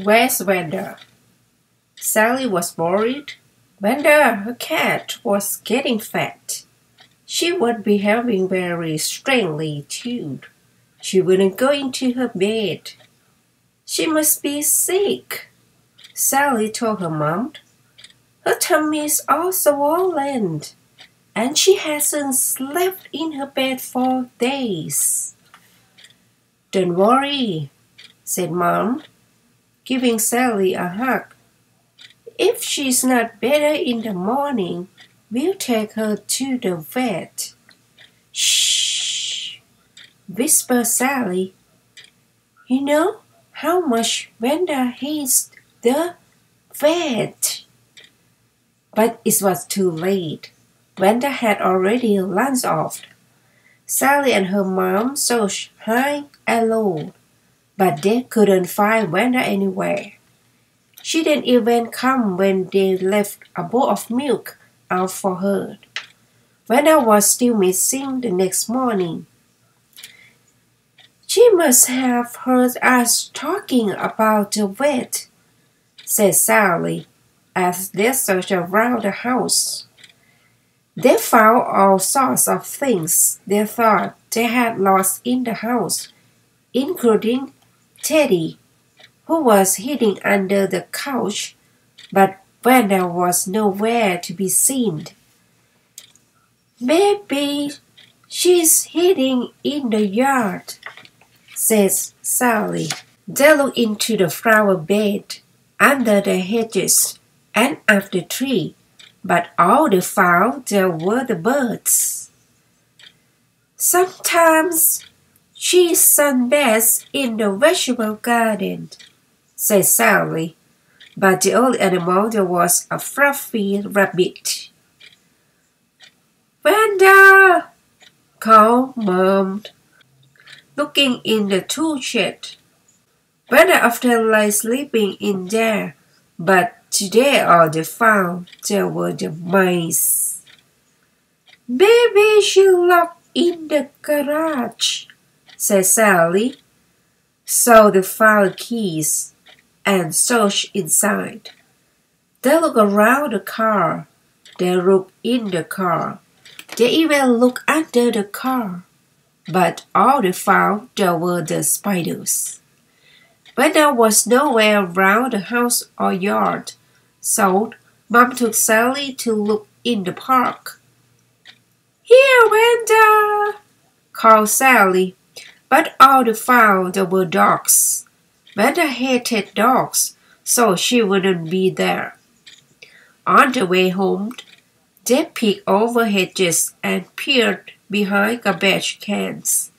Where's Wanda? Sally was worried. Wanda, her cat, was getting fat. She was behaving very strangely too. She wouldn't go into her bed. She must be sick, Sally told her mom. Her tummy is all swollen, and she hasn't slept in her bed for days. Don't worry, said Mom, giving Sally a hug. If she's not better in the morning, we'll take her to the vet. Shh, whispered Sally. You know how much Wanda hates the vet. But it was too late. Wanda had already lunched off. Sally and her mom searched high and low, but they couldn't find Wanda anywhere. She didn't even come when they left a bowl of milk out for her. Wanda was still missing the next morning. She must have heard us talking about the vet, said Sally, as they searched around the house. They found all sorts of things they thought they had lost in the house, including Teddy, who was hiding under the couch, but Wanda was nowhere to be seen. Maybe she's hiding in the yard, says Sally. They looked into the flower bed, under the hedges, and up the tree, but all they found there were the birds. Sometimes she sunbathes in the vegetable garden, said Sally, but the only animal there was a fluffy rabbit. Wanda, called Mom, looking in the tool shed. Wanda often lay sleeping in there, but today all they found there were the mice. Maybe she locked in the garage, said Sally. So they found keys and searched inside. They looked around the car. They looked in the car. They even looked under the car. But all they found there were the spiders. But there was nowhere around the house or yard, so Mom took Sally to look in the park. Here, Wanda, called Sally, but all they found there were dogs. Wanda hated dogs, so she wouldn't be there. On the way home, they peeked over hedges and peered behind garbage cans.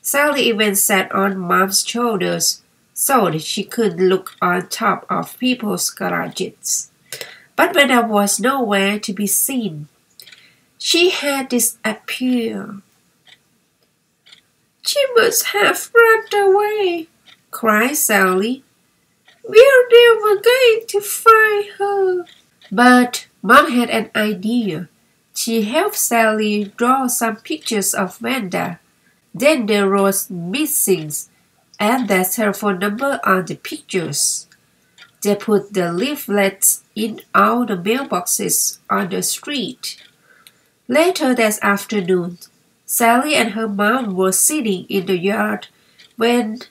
Sally even sat on Mom's shoulders so that she could look on top of people's garages. But Wanda was nowhere to be seen. She had disappeared. She must have run away, cried Sally. We're never going to find her. But Mom had an idea. She helped Sally draw some pictures of Wanda. Then they wrote missing and their telephone number on the pictures. They put the leaflets in all the mailboxes on the street. Later that afternoon, Sally and her mom were sitting in the yard when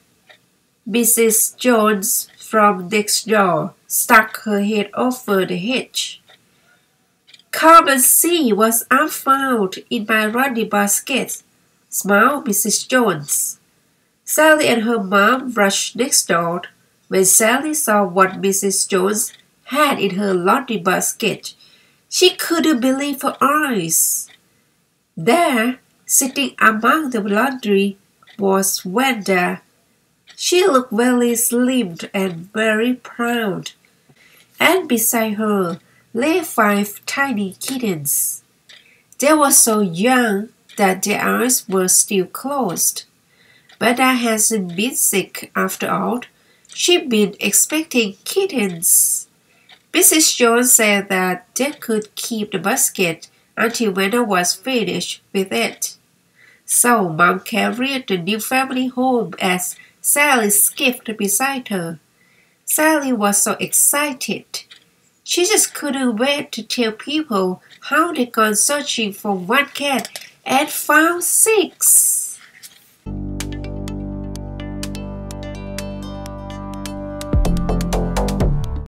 Mrs. Jones from next door stuck her head over the hedge. Come and see what I found in my running basket, smiled Mrs. Jones. Sally and her mom rushed next door. When Sally saw what Mrs. Jones had in her laundry basket, she couldn't believe her eyes. There, sitting among the laundry, was Wanda. She looked very slim and very proud, and beside her lay 5 tiny kittens. They were so young that their eyes were still closed. Wanda hasn't been sick after all. She'd been expecting kittens. Mrs. Jones said that they could keep the basket until Wanda was finished with it. So Mom carried the new family home as Sally skipped beside her. Sally was so excited. She just couldn't wait to tell people how they'd gone searching for one cat and found 6.